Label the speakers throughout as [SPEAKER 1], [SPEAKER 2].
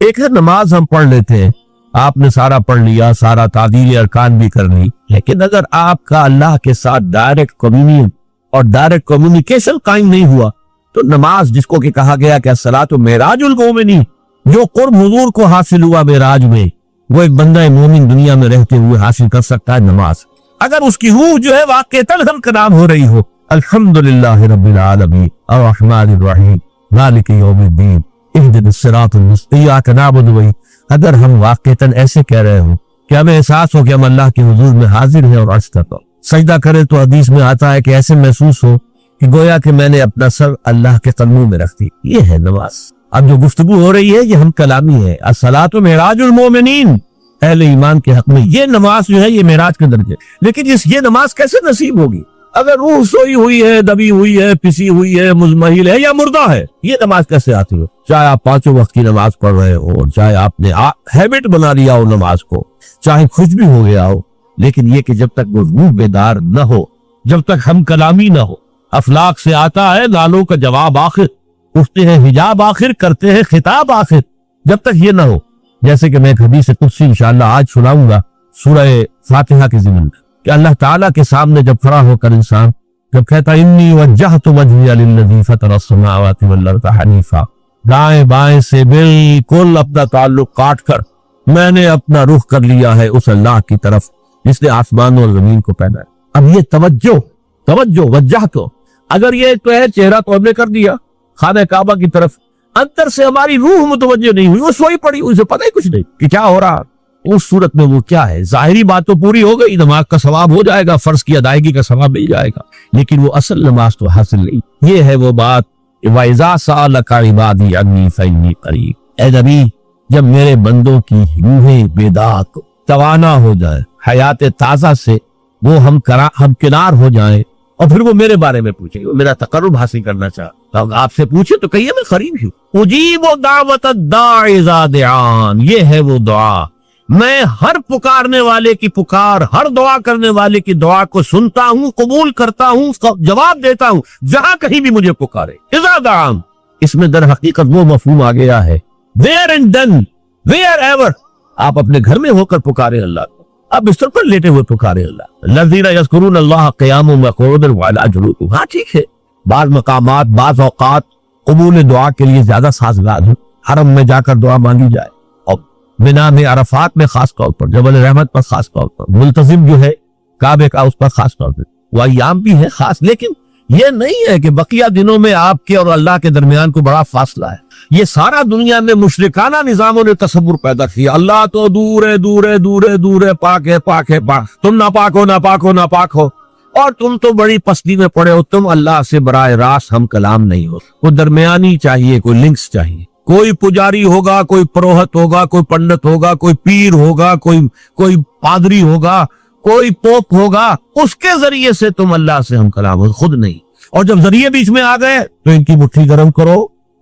[SPEAKER 1] ایک ہے نماز ہم پڑھ لیتے ہیں، آپ نے سارا پڑھ لیا، سارا تعدیل ارکان بھی کر لی، لیکن اگر آپ کا اللہ کے ساتھ ڈائریکٹ کمیونین اور ڈائریکٹ کمیونیکیشن قائم نہیں ہوا تو نماز، جس کو کہ کہا گیا کہ الصلاۃ معراج المومنین، جو قرب حضور کو حاصل ہوا معراج میں، وہ ایک بندہ مومن دنیا میں رہتے ہوئے حاصل کر سکتا ہے نماز، اگر اس کی روح جو ہے واقعتاً ہم کلام ہو رہی ہو۔ الحمدللہ رب العالمین الرحمن الرحیم مالک یوم الدین اہدنا الصراط المستقیم ایاک نعبد و اگر ہم واقعتاً ایسے کہہ رہے ہوں کہ ہمیں احساس ہو کہ ہم اللہ کے حضور میں حاضر ہیں اور عرض کرتا ہوں، سجدہ کرے تو حدیث میں آتا ہے کہ ایسے محسوس ہو کہ گویا کہ میں نے اپنا سر اللہ کے قدموں میں رکھ دی، یہ ہے نماز۔ اب جو گفتگو ہو رہی ہے یہ ہم کلامی ہے، الصلاۃ معراج المومنین، اہل ایمان کے حق میں یہ نماز جو ہے یہ معراج کے درجے، لیکن یہ نماز کیسے نصیب ہوگی اگر روح سوئی ہوئی ہے، دبی ہوئی ہے، پسی ہوئی ہے، مزمحل ہے یا مردہ ہے؟ یہ نماز کیسے آتی ہو؟ چاہے آپ 5 وقت کی نماز پڑھ رہے ہو، چاہے آپ نے ہیبٹ بنا لیا ہو نماز کو، چاہے کچھ بھی ہو گیا ہو، لیکن یہ کہ جب تک وہ روح بیدار نہ ہو، جب تک ہم کلامی نہ ہو، افلاک سے آتا ہے نالوں کا جواب آخر، اٹھتے ہیں حجاب آخر، کرتے ہیں خطاب آخر، جب تک یہ نہ ہو، جیسے کہ میں ایک حدیث قدسی انشاءاللہ آج سناؤں گا سورہ فاتحہ کے ضمن میں، کہ اللہ تعالیٰ کے سامنے جب کھڑا ہو کر انسان جب کہتا انی وجہت وجہی للذی فطر السماوات والارض حنیفا، دائیں بائیں سے بالکل اپنا تعلق کاٹ کر میں نے اپنا رخ کر لیا ہے اس اللہ کی طرف جس نے آسمان اور زمین کو پیدا ہے۔ اب یہ توجہ وجہ تو اگر یہ تو ہے چہرہ تو ہم نے کر دیا خانہ کعبہ کی طرف، اندر سے ہماری روح متوجہ نہیں ہوئی، وہ سوئی پڑی، اسے پتہ ہی کچھ نہیں کہ کیا ہو رہا، اس صورت میں وہ کیا ہے؟ ظاہری بات تو پوری ہو گئی، نماز کا ثواب ہو جائے گا، فرض کی ادائیگی کا ثواب مل جائے گا، لیکن وہ اصل نماز تو حاصل نہیں۔ یہ ہے وہ بات وَإِذَا سَأَلَكَ عِبَادِي عَنِّي فَإِنِّي قَرِيبٌ، اے نبی جب میرے بندوں کی روحیں بیدار توانا ہو جائیں، حیات تازہ سے وہ ہم کنار ہو جائیں، اور پھر وہ میرے بارے میں پوچھیں، وہ میرا تقرب حاصل کرنا چاہتا، آپ سے پوچھے تو کہیے میں قریب ہوں، اجیب دعوت الداعی اذا دعان، یہ ہے وہ دعا، میں ہر پکارنے والے کی پکار، ہر دعا کرنے والے کی دعا کو سنتا ہوں، قبول کرتا ہوں، اس کا جواب دیتا ہوں جہاں کہیں بھی مجھے پکارے۔ اذا دعان، اس میں در حقیقت وہ مفہوم آ گیا ہے where and done where ever، آپ اپنے گھر میں ہو کر پکارے اللہ کو، آپ بستر پر لیٹے ہوئے پکارے اللہ، الذین یذکرون اللہ قیاما وقعودا وعلی جنوبہم، ہاں ٹھیک ہے، بعض مقامات بعض اوقات قبول دعا کے لیے زیادہ سازگار ہیں، حرم میں جا کر دعا مانگی جائے، اور مینا میں عرفات میں خاص طور پر، جبل رحمت پر خاص طور پر، ملتزم جو ہے کعبے کا اس پر خاص طور پر، وہ ایام بھی ہے خاص، لیکن یہ نہیں ہے کہ بقیہ دنوں میں آپ کے اور اللہ کے درمیان کو بڑا فاصلہ ہے۔ یہ سارا دنیا میں مشرکانہ نظاموں نے تصور پیدا کیا، اللہ تو دور ہے دور ہے دور ہے دور ہے، پاک ہے پاک ہے پاک، تم ناپاک ہو ناپاک ہو ناپاک ہو، اور تم تو بڑی پستی میں پڑے ہو، تم اللہ سے براہ راست ہم کلام نہیں ہو، کوئی درمیانی چاہیے، کوئی لنکس چاہیے، کوئی پجاری ہوگا، کوئی پروہت ہوگا، کوئی پنڈت ہوگا، کوئی پیر ہوگا، کوئی پادری ہوگا، کوئی پوپ ہوگا، اس کے ذریعے سے تم اللہ سے ہم کلام ہو، خود نہیں۔ اور جب ذریعے بیچ میں آ گئے تو ان کی مٹھی گرم کرو،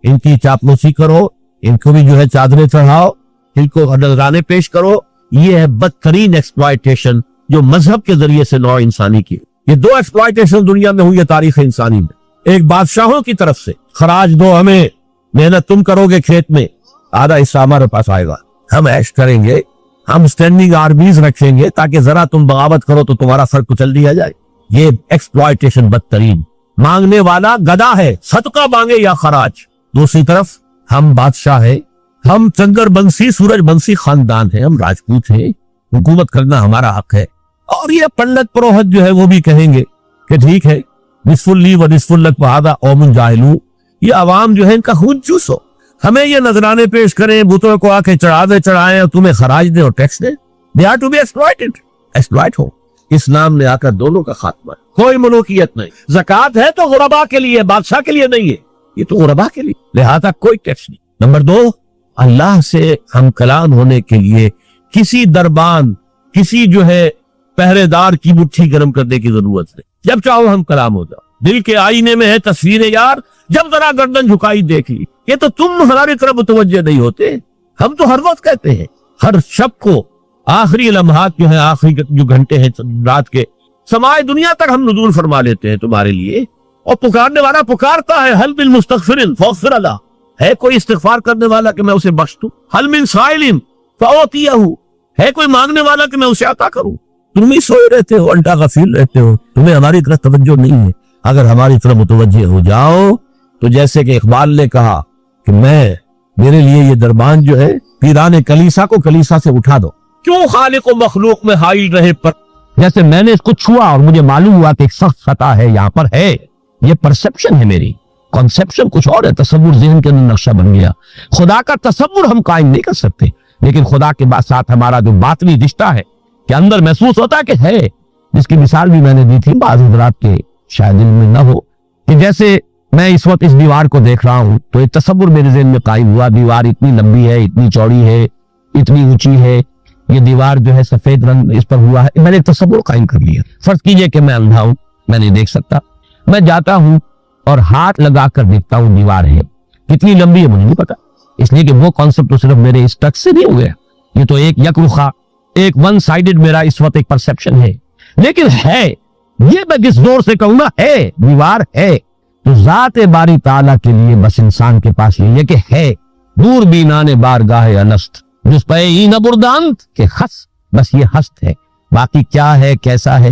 [SPEAKER 1] ان کی چاپلوسی کرو، ان کو بھی جو ہے چادریں چڑھاؤ، ان کو نذرانے پیش کرو، یہ ہے بدترین ایکسپلائٹیشن جو مذہب کے ذریعے سے نوع انسانی کی۔ یہ دو ایکسپلائٹیشن دنیا میں ہوئی ہے تاریخ انسانی میں، ایک بادشاہوں کی طرف سے خراج دو ہمیں، محنت تم کرو گے کھیت میں، آدھا حصہ ہمارے پاس آئے گا، ہم عیش کریں گے، ہم سٹینڈنگ آرمیز رکھیں گے تاکہ ذرا تم بغاوت کرو تو تمہارا سر کچل دیا جائے۔ یہ ایکسپلائٹیشن بدترین، مانگنے والا گدا ہے، صدقہ مانگے یا خراج، دوسری طرف ہم بادشاہ ہیں، ہم چنگر بنسی سورج بنسی خاندان ہیں، ہم راجپوت ہیں، حکومت کرنا ہمارا حق ہے، اور یہ پنڈت پروہت جو ہے وہ بھی کہیں گے کہ ٹھیک ہے، نصف لی و نصف لک وہذا قوم جاہلون، یہ عوام جو ہے ان کا خون چوسو، ہمیں یہ نذرانے پیش کریں، بتوں کو آ کے چڑھائیں اور تمہیں خراج دیں اور ٹیکس دیں، they are to be exploited، exploit ہو۔ اسلام نے آ کر دونوں کا خاتمہ، کوئی ملوکیت نہیں، زکوٰۃ ہے تو غربا کے لیے، بادشاہ کے لیے نہیں ہے، یہ تو غربا کے لیے، لہذا کوئی ٹیکس نہیں۔ نمبر 2، اللہ سے ہم کلام ہونے کے لیے کسی دربان، کسی جو ہے پہرے دار کی مٹھی گرم کرنے کی ضرورت نہیں، جب چاہو ہم کلام ہو جاؤ۔ دل کے آئینے میں ہے تصویر یار، جب ذرا گردن جھکائی دیکھ لی، یہ تو تم ہماری طرف متوجہ نہیں ہوتے، ہم تو ہر وقت کہتے ہیں، ہر شب کو آخری لمحات جو ہیں، آخری جو گھنٹے ہیں رات کے، سمائے دنیا تک ہم نزول فرما لیتے ہیں تمہارے لیے، اور پکارنے والا پکارتا ہے، حل بالمستغفرین فاغفر اللہ، ہے کوئی استغفار کرنے والا کہ میں اسے بخش دوں؟ حل من سائلن فأعطیہ، ہے کوئی مانگنے والا کہ میں اسے عطا کروں؟ تم ہی سوئے رہتے ہو، الٹا غفیل رہتے ہو، تمہیں ہماری طرف توجہ نہیں ہے۔ اگر ہماری طرف متوجہ ہو جاؤ تو جیسے کہ اقبال نے کہا کہ میرے لیے یہ دربان جو ہے پیران کلیسا کو کلیسا سے اٹھا دو، کیوں خالق و مخلوق میں حائل رہے پر، جیسے میں نے اس کو چھوا اور مجھے معلوم ہوا کہ ایک سخت خطا ہے یہاں پر ہے، یہ پرسپشن ہے، میری کنسپشن کچھ اور ہے، تصور ذہن کے اندر نقشہ بن گیا۔ خدا کا تصور ہم قائم نہیں کر سکتے، لیکن خدا کے ساتھ ہمارا جو باطنی رشتہ ہے کہ اندر محسوس ہوتا ہے کہ ہے، جس کی مثال بھی میں نے دی تھی، بعض حضرات کے شاید علم میں نہ ہو، کہ جیسے میں اس وقت اس دیوار کو دیکھ رہا ہوں تو ایک تصور میرے ذہن میں قائم ہوا، دیوار اتنی لمبی ہے، اتنی چوڑی ہے، اتنی اونچی ہے، یہ دیوار جو ہے سفید رنگ اس پر ہوا ہے، میں نے ایک تصور قائم کر لیا۔ فرض کیجئے کہ میں اندھا ہوں، میں نہیں دیکھ سکتا، میں جاتا ہوں اور ہاتھ لگا کر دیکھتا ہوں دیوار ہے، کتنی لمبی ہے مجھے نہیں پتا، اس لیے کہ وہ کانسیپٹ تو صرف میرے اس ٹچ سے نہیں ہو گیا، یہ تو ایک یک رخا، ایک ون سائیڈڈ میرا اس وقت ایک پرسپشن ہے، لیکن ہے، یہ میں کس زور سے کہوں گا ہے، دیوار ہے، تو ذات باری تعالیٰ کے لیے بس انسان کے پاس یہ کہ ہے، دور بینان بارگاہ الست جس پہ این بردانت کہ خس، بس یہ ہست ہے، باقی کیا ہے کیسا ہے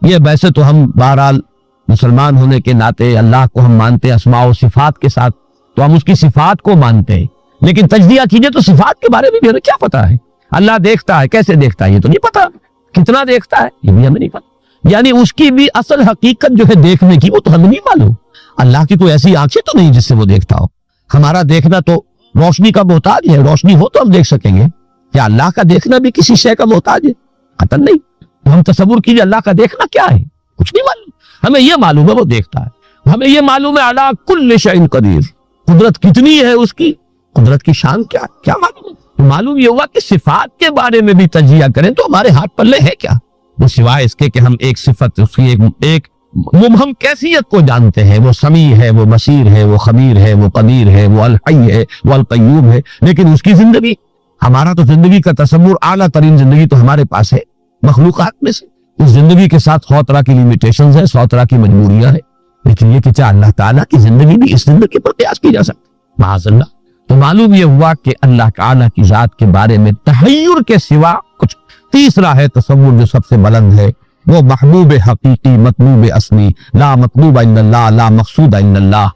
[SPEAKER 1] یہ ویسے تو ہم بہرحال مسلمان ہونے کے ناطے اللہ کو ہم مانتے ہیں اسماء و صفات کے ساتھ، تو ہم اس کی صفات کو مانتے ہیں، لیکن تجزیہ کیجئے تو صفات کے بارے میں بھی ہمیں کیا پتا ہے؟ اللہ دیکھتا ہے، کیسے دیکھتا ہے یہ تو نہیں پتا، کتنا دیکھتا ہے یہ بھی ہمیں نہیں پتا، یعنی اس کی بھی اصل حقیقت جو ہے دیکھنے کی وہ تو ہمیں نہیں معلوم۔ اللہ کی کوئی ایسی آنکھیں تو نہیں جس سے وہ دیکھتا ہو، ہمارا دیکھنا تو روشنی کا محتاج ہے، روشنی ہو تو ہم دیکھ سکیں گے، کیا اللہ کا دیکھنا بھی کسی شے کا محتاج ہے؟ قطعاً نہیں۔ تو ہم تصور کیجئے اللہ کا دیکھنا کیا ہے، کچھ نہیں معلوم، ہمیں یہ معلوم ہے وہ دیکھتا ہے، ہمیں یہ معلوم ہے علی کل شیء قدیر، قدرت کتنی ہے اس کی، قدرت کی شان کیا معلوم ہے؟ تو معلوم یہ ہوا کہ صفات کے بارے میں بھی تجزیہ کریں تو ہمارے ہاتھ پلے ہے کیا، وہ سوائے اس کے کہ ہم ایک صفت اس کی ایک مبہم کیفیت کو جانتے ہیں، وہ سمیع ہے، وہ بصیر ہے، وہ خبیر ہے، وہ قدیر ہے، وہ الحی ہے، وہ القیوم ہے، لیکن اس کی زندگی، ہمارا تو زندگی کا تصور اعلیٰ ترین زندگی تو ہمارے پاس ہے مخلوقات میں سے، اس زندگی کے ساتھ 100 طرح کی لیمیٹیشنز ہیں، 100 طرح کی مجبوریاں ہیں، لیکن یہ کہ چاہے اللہ تعالیٰ کی زندگی بھی اس زندگی پر قیاس کی جا سکتی، معاذ اللہ۔ تو معلوم یہ ہوا کہ اللہ تعالیٰ کی ذات کے بارے میں تحیر کے سوا کچھ۔ تیسرا ہے تصور جو سب سے بلند ہے، وہ محبوب حقیقی، مطلوب اصلی، لا مطلوب الا اللہ، لا مقصود الا اللہ۔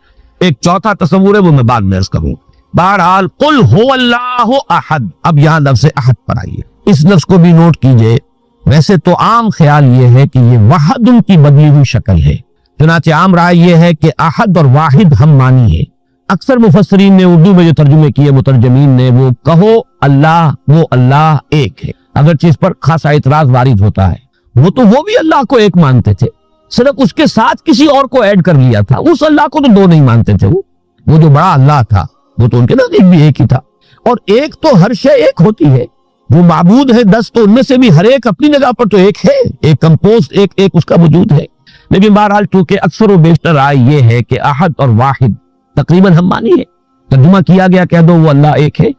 [SPEAKER 1] ایک چوتھا تصور ہے وہ میں بعد میں عرض کروں۔ بہرحال قل هو اللہ احد، اب یہاں لفظ احد پر آئیے، اس لفظ کو بھی نوٹ کیجئے، ویسے تو عام خیال یہ ہے کہ یہ وحد ان کی بدلی ہوئی شکل ہے، چنانچہ عام رائے یہ ہے کہ احد اور واحد ہم مانی ہے۔ اکثر مفسرین نے اردو میں جو ترجمے کیے مترجمین نے، وہ کہو اللہ، وہ اللہ ایک ہے، اگرچہ اس پر خاصا اعتراض وارد ہوتا ہے، وہ بھی اللہ کو ایک مانتے تھے، صرف اس کے ساتھ کسی اور کو ایڈ کر لیا تھا، اس اللہ کو تو دو نہیں مانتے تھے، وہ جو بڑا اللہ تھا وہ تو ان کے نزدیک بھی ایک ہی تھا، اور ایک تو ہر شے ایک ہوتی ہے، وہ معبود ہے 10 تو ان میں سے بھی ہر ایک اپنی جگہ پر تو ایک ہے، ایک کمپوزڈ ایک اس کا وجود ہے، لیکن بہرحال چونکہ اکثر و بیشتر رائے یہ ہے کہ احد اور واحد تقریباً ہم مانی ہے، ترجمہ کیا گیا کہہ دو وہ اللہ ایک ہے،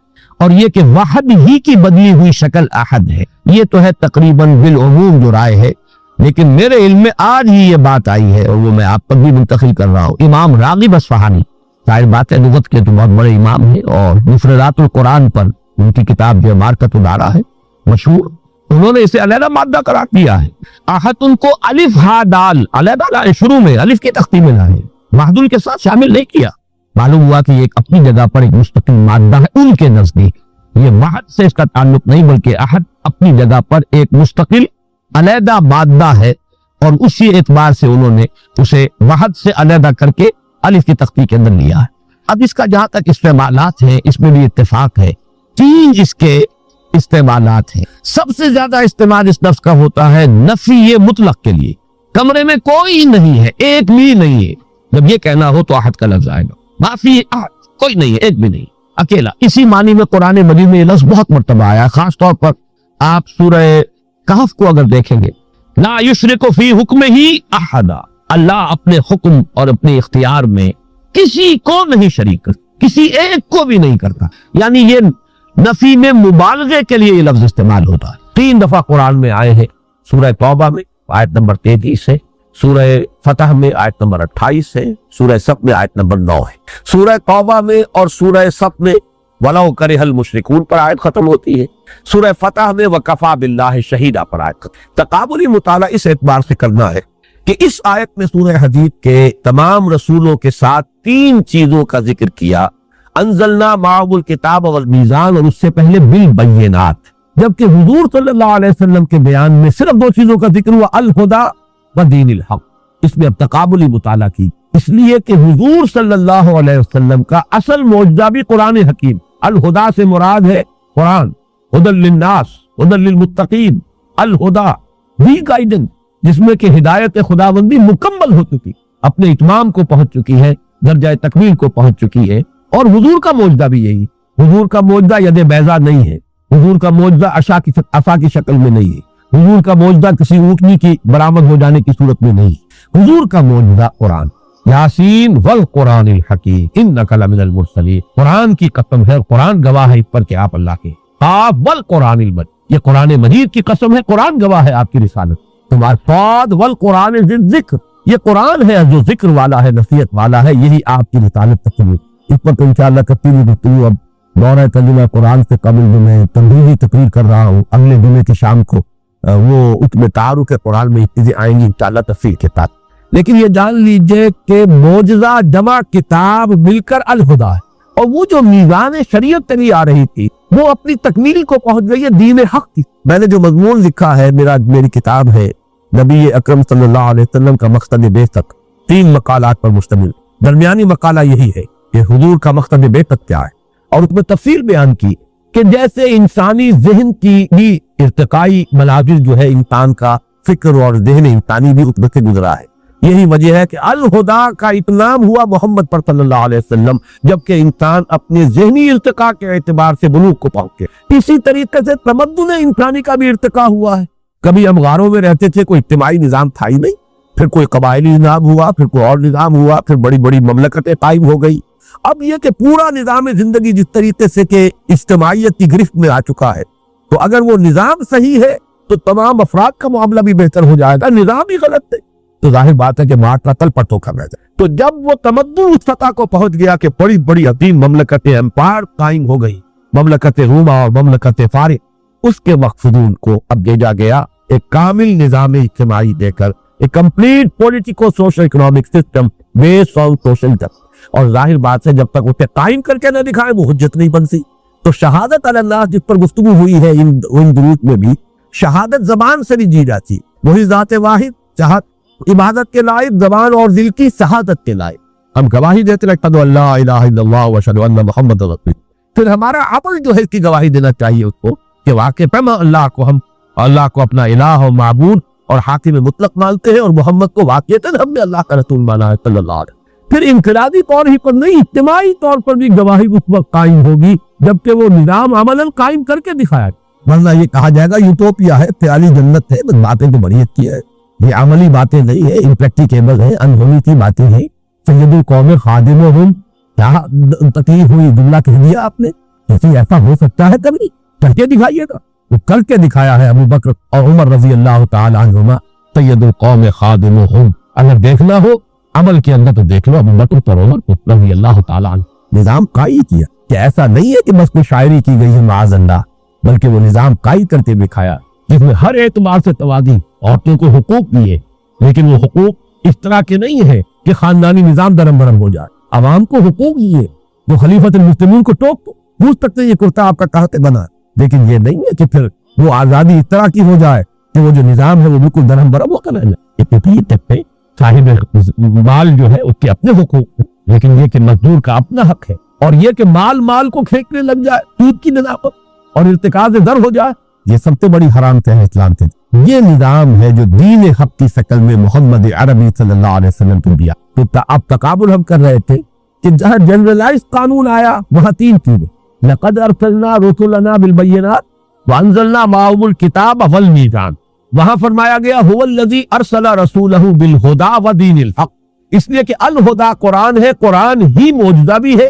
[SPEAKER 1] اور یہ کہ واحد ہی کی بدلی ہوئی شکل احد ہے، یہ تو ہے تقریباً بالعموم جو رائے ہے، لیکن میرے علم میں آج ہی یہ بات آئی ہے اور وہ میں آپ پر بھی منتقل کر رہا ہوں۔ امام راغب اصفہانی، ظاہر بات ہے لغت کے تو بہت بڑے امام ہیں، اور مفردات القرآن پر ان کی کتاب جو معرکۃ الدارہ ہے مشہور، انہوں نے اسے علیحدہ مادہ قرار دیا ہے۔ احد ان کو الف ہا دال علیحدہ لائے، شروع میں الف کی تختی میں لائے، محدود کے ساتھ شامل نہیں کیا، معلوم ہوا کہ یہ ایک اپنی جگہ پر ایک مستقل مادہ ہے ان کے نزدیک، یہ وحد سے اس کا تعلق نہیں بلکہ احد اپنی جگہ پر ایک مستقل علیحدہ مادہ ہے، اور اسی اعتبار سے انہوں نے اسے وحد سے علیحدہ کر کے الف کی تختی کے اندر لیا ہے۔ اب اس کا جہاں تک استعمالات ہیں اس میں بھی اتفاق ہے، 3 اس کے استعمالات ہیں۔ سب سے زیادہ استعمال اس لفظ کا ہوتا ہے نفی مطلق کے لیے، کمرے میں کوئی نہیں ہے، ایک بھی نہیں ہے، جب یہ کہنا ہو تو احد کا لفظ آئے گا، معافی احد، کوئی نہیں ہے، ایک بھی نہیں، اکیلا۔ اسی معنی میں قرآن مجید میں یہ لفظ بہت مرتبہ آیا، خاص طور پر آپ سورہ کہف کو اگر دیکھیں گے، لا یشرک فی حکمہ احدا، اللہ اپنے حکم اور اپنے اختیار میں کسی کو نہیں شریک کرتا، کسی ایک کو بھی نہیں کرتا، یعنی یہ نفی میں مبالغے کے لیے یہ لفظ استعمال ہوتا ہے۔ 3 دفعہ قرآن میں آئے ہیں، سورہ توبہ میں آیت نمبر 33 سے، سورہ فتح میں آیت نمبر 28 ہے، سورہ صف میں آیت نمبر 9 ہے، سورہ توبہ میں اور سورہ صف میں وَلَوْ كَرِهَ الْمُشْرِكُونَ پر آیت ختم ہوتی ہے، سورہ فتح میں وَكَفَى بِاللَّهِ شَهِيدًا پر آیت ختم۔ تقابلی مطالعہ اس اعتبار سے کرنا ہے کہ اس آیت میں سورہ حدید کے تمام رسولوں کے ساتھ 3 چیزوں کا ذکر کیا، انزلنا معهم الکتاب والمیزان، اور اس سے پہلے بالبینات، جبکہ حضور صلی اللہ علیہ وسلم کے بیان میں صرف 2 چیزوں کا ذکر ہوا، الہدی ودین الحق۔ اس میں اب تقابلی مطالعہ کی، اس لیے کہ حضور صلی اللہ علیہ وسلم کا اصل معجزہ بھی قرآن حکیم، الہدا سے مراد ہے قرآن، ہدی للناس، ہدی للمتقین، الہدا دی گائیڈنس، جس میں کہ ہدایت خداوندی مکمل ہو چکی، اپنے اتمام کو پہنچ چکی ہے، درجہ تکمیل کو پہنچ چکی ہے۔ اور حضور کا معجزہ بھی یہی، حضور کا معجزہ ید بیضا نہیں ہے، حضور کا معجزہ عصا کی شکل میں نہیں ہے، حضور کا معجزہ کسی اونٹنی کی برآمد ہو جانے کی صورت میں نہیں، حضور کا معجزہ قرآن، یاسین والقرآن الحکیم انک لمن المرسلین، قرآن کی قسم ہے، قرآن گواہ ہے اس پر کہ آپ اللہ کے، قاف والقرآن المجید، یہ قرآن مجید کی قسم ہے، قرآن گواہ ہے آپ کی رسالت، تمہارے صاد والقرآن ذی الذکر، یہ قرآن ہے جو ذکر والا ہے، نصیحت والا ہے، یہی آپ کی رسالت تکمیل۔ اس پر تو انشاءاللہ کتنی گفتگو اب دورہ ترجمہ قرآن سے قبل جو میں تمہیدی تقریر کر رہا ہوں، اگلے جمعے کی شام کو وہ اس میں تعارف قرآن میں چیزیں آئیں گی انشاءاللہ تفصیل کے ساتھ۔ لیکن یہ جان لیجئے کہ معجزہ جمع کتاب مل کر الہدا ہے، اور وہ جو میزان شریعت تری آ رہی تھی وہ اپنی تکمیل کو پہنچ گئی ہے، دین حق کی۔ میں نے جو مضمون لکھا ہے، میری کتاب ہے نبی اکرم صلی اللہ علیہ وسلم کا مقصد بعثت، 3 مقالات پر مشتمل۔ درمیانی مقالہ یہی ہے کہ حضور کا مقصد بعثت کیا ہے، اور اس میں تفصیل بیان کی کہ جیسے انسانی ذہن کی بھی ارتقائی مناظر جو ہے، انسان کا فکر اور ذہن انسانی بھی اس سے گزرا ہے۔ یہی وجہ ہے کہ الہدا کا اتمام ہوا محمد پر صلی اللہ علیہ وسلم، جبکہ انسان اپنے ذہنی ارتقاء کے اعتبار سے بلوغ کو پہنچے۔ اسی طریقے سے تمدن انسانی کا بھی ارتقاء ہوا ہے۔ کبھی ہم غاروں میں رہتے تھے، کوئی اجتماعی نظام تھا ہی نہیں، پھر کوئی قبائلی نظام ہوا، پھر کوئی اور نظام ہوا، پھر بڑی بڑی مملکتیں قائم ہو گئی۔ اب یہ کہ پورا نظام زندگی جس طریقے سے کہ اجتماعیت کی گرفت میں آ چکا ہے، تو اگر وہ نظام صحیح ہے تو تمام افراد کا معاملہ بھی بہتر ہو جائے گا۔ نظام ہی غلط ہے تو ظاہر بات ہے کہ معاشرہ تل پٹ ہو کر رہ جائے۔ تو جب وہ تمدن اس سطح کو پہنچ گیا کہ بڑی بڑی عظیم مملکتیں، امپائر قائم ہو گئی، مملکت روما اور مملکت فارس، اس کے وقت حضور کو اب بھیجا گیا ایک کامل نظام اجتماعی دے کر، ایک complete politico social economic system based on socialism. اور ظاہر بات ہے جب تک اسے قائم کر کے نہ دکھائے وہ حجت نہیں بنتی۔ تو شہادت علی اللہ جس پر گفتگو ہوئی ہے ان دروس میں بھی، شہادت زبان سے نہیں جی جاتی، وہی ذات واحد چاہت عبادت کے لائق، زبان اور دل کی شہادت کے لائق۔ ہم گواہی دیتے ہیں اشہد ان لا الہ الا اللہ و اشہد ان محمد رسول اللہ، پھر ہمارا عمل جو ہے اس کی گواہی دینا چاہیے اس کو کہ واقعی ہم اللہ کو اپنا الہ و معبود اور حاکم مطلق مانتے ہیں، اور محمد کو واقعتاً ہم نے اللہ کا رسول مانا ہے صلی اللہ علیہ وسلم۔ پھر انفرادی طور ہی پر نہیں، اجتماعی طور پر بھی گواہی اس وقت قائم ہوگی جبکہ وہ نظام عملاً قائم کر کے دکھایا، ورنہ یہ کہا جائے گا یوٹوپیا ہے، خیالی جنت ہے، بس باتیں تو بڑی اچھی ہے، یہ عملی باتیں نہیں ہے، امپریکٹیکیبل ہے، انہونی سی باتیں ہیں۔ سید القوم خادمہم، کیا تکلیف ہوئی، جملہ کہہ دیا آپ نے، کیسے ایسا ہو سکتا ہے؟ کبھی کر کے دکھائیے گا، وہ کر کے دکھایا ہے ابو بکر اور عمر رضی اللہ تعالی عنہما، سید القوم خادمہم۔ اگر دیکھنا ہو عمل کے اندر تو دیکھ لو ابو بکر اور عمر رضی اللہ تعالی عنہ، نظام قائم کیا کہ ایسا نہیں ہے کہ بس کوئی شاعری کی گئی ہے معاذ اللہ، بلکہ وہ نظام قائم کرتے دکھایا جس میں ہر اعتبار سے توازی، عورتوں کو حقوق دیے، لیکن وہ حقوق اس طرح کے نہیں ہے کہ خاندانی نظام درم برم ہو جائے، عوام کو حقوق دیے، جو خلیفۃ المسلمین کو ٹوک تو پوچھ سکتے یہ کرتا آپ کا کہاں سے بنا، لیکن یہ نہیں ہے کہ پھر وہ آزادی اس طرح کی ہو جائے کہ وہ جو نظام ہے وہ بالکل درہم برہم ہو کر رہ جائے۔ صاحب مال جو ہے اس کے اپنے حقوق، لیکن یہ کہ مزدور کا اپنا حق ہے، اور یہ کہ مال کو کھینچنے لگ جائے سود کی نظام اور ارتکاز در ہو جائے، یہ سب سے بڑی حرام ہے اسلام سے۔ یہ نظام ہے جو دین حق کی شکل میں محمد عربی صلی اللہ علیہ وسلم کو دیا۔ تو اب تقابل ہم کر رہے تھے کہ جہاں جنرلائز قانون آیا وہاں 3 چیزیں، لقد ارسلنا رسلنا بالبینات وانزلنا معهم الکتاب والمیزان، وہاں فرمایا گیا هو الذی ارسل رسولہ بالہدی ودین الحق، اس لیے کہ الہدا قرآن ہے، قرآن ہی معجزہ بھی ہے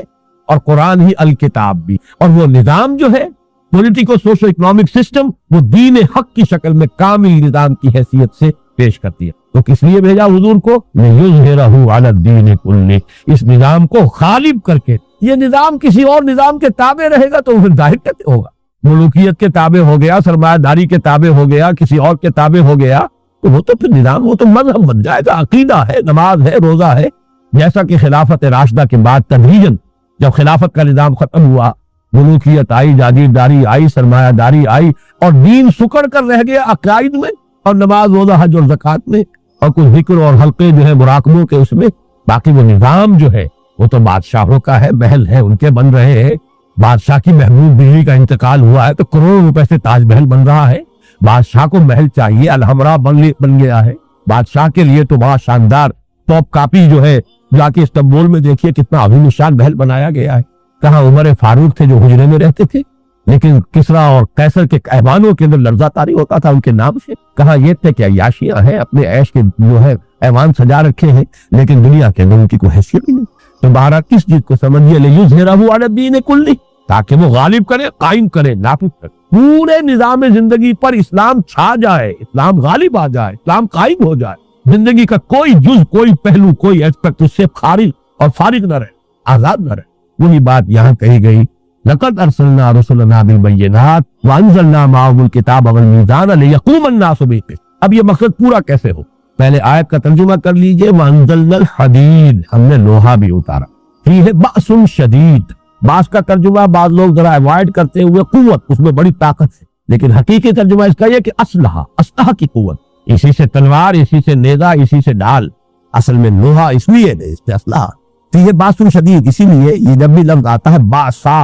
[SPEAKER 1] اور قرآن ہی الکتاب بھی، اور وہ نظام جو ہے پولیٹیکو سوشو اکنامک سسٹم وہ دین حق کی شکل میں کامل نظام کی حیثیت سے پیش کرتی ہے۔ تو کس لیے بھیجا حضور کو؟ لِيُظْهِرَهُ عَلَى الدِّينِ كُلِّهِ، اس نظام کو غالب کر کے۔ یہ نظام کسی اور نظام کے تابع رہے گا تو پھر ظاہر کیسے ہوگا؟ ملوکیت کے تابع ہو گیا، سرمایہ داری کے تابع ہو گیا، کسی اور کے تابع ہو گیا تو وہ تو پھر نظام، وہ تو مذہب بن جائے گا، عقیدہ ہے، نماز ہے، روزہ ہے۔ جیسا کہ خلافت راشدہ کے بعد تدریجاً جب خلافت کا نظام ختم ہوا، ملوکیت آئی، جاگیرداری آئی، سرمایہ داری آئی، اور دین سکڑ کر رہ گیا عقائد میں اور نماز، روزہ، حج اور زکوٰۃ میں، اور کچھ ذکر اور حلقے جو ہے مراقبوں کے اس میں۔ باقی وہ نظام جو ہے وہ تو بادشاہوں کا ہے، محل ہے، ان کے بن رہے ہیں۔ بادشاہ کی محبوب بیوی کا انتقال ہوا ہے تو کروڑوں روپے سے تاج محل بن رہا ہے۔ بادشاہ کو محل چاہیے، الحمرا بن گیا ہے بادشاہ کے لیے، تو بہت شاندار ٹاپ کاپی جو ہے جا کے استنبول میں دیکھیے کتنا عظیم الشان محل بنایا گیا ہے۔ کہاں عمر فاروق تھے جو حجرے میں رہتے تھے، لیکن کسریٰ اور قیصر کے ایوانوں کے اندر لرزہ طاری ہوتا تھا ان کے نام سے۔ کہاں یہ تھے کہ عیاشیاں ہیں، اپنے عیش کے جو ہے ایوان سجا رکھے ہیں، لیکن دنیا کے اندر ان کی کوئی حیثیت ہی نہیں۔ تو بہرحال کس چیز کو سمجھیے، لِيُظْهِرَهُ عَلَى الدِّينِ كُلِّهِ، تاکہ وہ غالب کرے، قائم کرے، نافذ کرے، پورے نظام زندگی پر اسلام چھا جائے، اسلام غالب آ جائے، اسلام قائم ہو جائے، زندگی کا کوئی جز، کوئی پہلو، کوئی ایسپیکٹ اس سے خارج اور فارغ نہ رہے، آزاد نہ رہے۔ وہی بات یہاں کہی گئی، لَقَدْ أَرْسَلْنَا رُسُلَنَا بِالْبَيِّنَاتِ وَأَنزَلْنَا مَعَهُمُ الْكِتَابَ وَالْمِيزَانَ لِيَقُومَ النَّاسُ بِالْقِسْطِ۔ اب یہ مقصد پورا کیسے ہو، پہلے آیت کا ترجمہ کر لیجئے۔ وَأَنزَلْنَا الْحَدِيدَ، ہم نے لوہا بھی اتارا، فِيهِ بَأْسٌ شَدِيدٌ، باس کا ترجمہ بعض لوگ ذرا اوائڈ کرتے ہوئے قوت، اس میں بڑی طاقت ہے، لیکن حقیقی ترجمہ اس کا یہ کہ اسلحہ کی قوت، اسی سے تلوار، اسی سے نیزہ، اسی سے ڈال۔ اصل میں لوہا اس لیے اس سے اسلحہ، یہ باس شدید، اسی لیے یہ جب بھی لفظ آتا ہے باسا،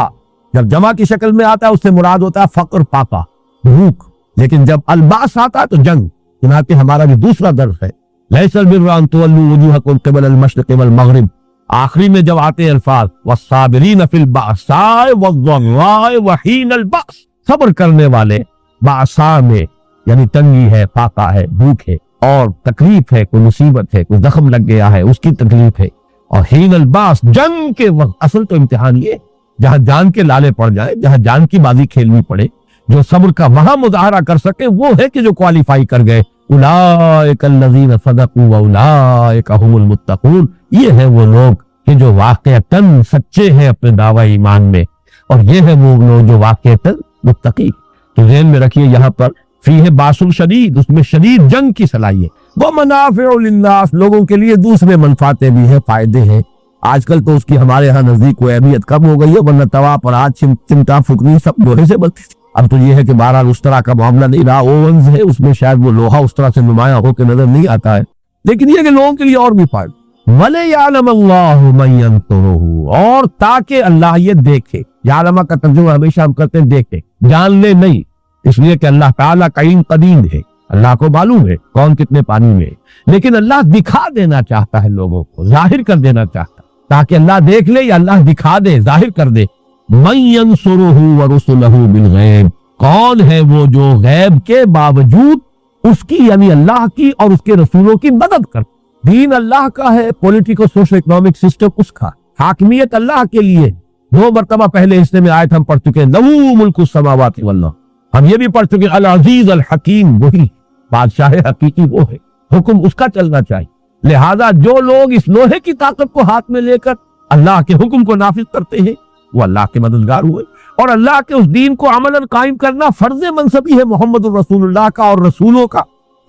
[SPEAKER 1] جب جمع کی شکل میں آتا ہے اس سے مراد ہوتا ہے فقر، پاپا، بھوک، لیکن جب الباس آتا ہے تو جنگ۔ چنانچہ ہمارا جو دوسرا درس ہے، لیس البر ان تولوا وجوہکم قبل المشرق والمغرب، آخری میں جب آتے ہیں الفاظ والصابرین فی البأساء والضراء وحین البأس، صبر کرنے والے بأساء میں یعنی تنگی ہے، فاقہ ہے، بھوک ہے، اور تکلیف ہے، کوئی مصیبت ہے، کوئی زخم لگ گیا ہے اس کی تکلیف ہے، اور حین الباس جنگ کے وقت۔ اصل تو امتحان یہ جہاں جان کے لالے پڑ جائے، جہاں جان کی بازی کھیلنی پڑے، جو صبر کا وہاں مظاہرہ کر سکے وہ ہے کہ جو کوالیفائی کر گئے، اولئک الذین صدقوا واولئک هم المتقون، یہ ہیں وہ لوگ کہ جو واقعتاً سچے ہیں اپنے دعوی ایمان میں، اور یہ ہیں وہ لوگ جو واقعتاً متقی۔ تو ذہن میں رکھیے یہاں پر فیہ باس شدید، اس میں شدید جنگ کی صلاحیت، ومنافع للناس، لوگوں کے لیے دوسرے منفعتیں بھی ہیں، فائدے ہیں۔ آج کل تو اس کی ہمارے ہاں نزدیک کوئی اہمیت کم ہو گئی ہے، ورنہ توا پر آج چمٹا پھکنی سب لوہے سے بنتی تھی۔ اب تو یہ ہے کہ بہرحال اس طرح کا معاملہ نہیں رہا، اوونز ہے اس میں شاید وہ لوہا اس طرح سے نمایاں ہو کے نظر نہیں آتا ہے، لیکن یہ کہ لوگوں کے لیے اور بھی فائدہ۔ وَلِيَعْلَمَ اللَّهُ مَن يَنصُرُهُ، اور تاکہ اللہ یہ دیکھے، یعلم کا ترجمہ ہمیشہ ہم کرتے ہیں دیکھے، جان لے نہیں، اس لیے کہ اللہ تعالیٰ قدیم قدیم ہے، اللہ کو معلوم ہے کون کتنے پانی میں ہے، لیکن اللہ دکھا دینا چاہتا ہے لوگوں کو، ظاہر کر دینا چاہتا ہے، تاکہ اللہ دیکھ لے یا اللہ دکھا دے، ظاہر کر دے۔ مَن يَنصُرُهُ وَرُسُلَهُ بِالْغَیبِ، کون ہے وہ جو غیب کے باوجود اس کی یعنی اللہ کی اور اس کے رسولوں کی مدد کرتا۔ دین اللہ کا ہے، پولیٹیکل سوشل اکنامک سسٹم اس کا، حاکمیت اللہ کے لیے۔ 2 مرتبہ پہلے حصے میں آیت ہم پڑھ چکے ہیں، لَهُ مُلْكُ السَّمَاوَاتِ وَالْأَرْضِ، ہم یہ بھی پڑھ چکے العزیز الحکیم، وہی بادشاہ حقیقی وہ ہے، حکم اس کا چلنا چاہیے۔ لہذا جو لوگ اس لوہے کی طاقت کو ہاتھ میں لے کر اللہ کے حکم کو نافذ کرتے ہیں وہ اللہ کے مددگار ہوئے، اور اللہ کے اس دین کو عملاً قائم کرنا فرض منصبی ہے محمد الرسول اللہ کا اور رسولوں کا،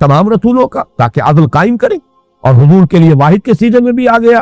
[SPEAKER 1] تمام رسولوں کا، تاکہ عدل قائم کریں۔ اور حضور کے لیے واحد کے سیزن میں بھی آ گیا،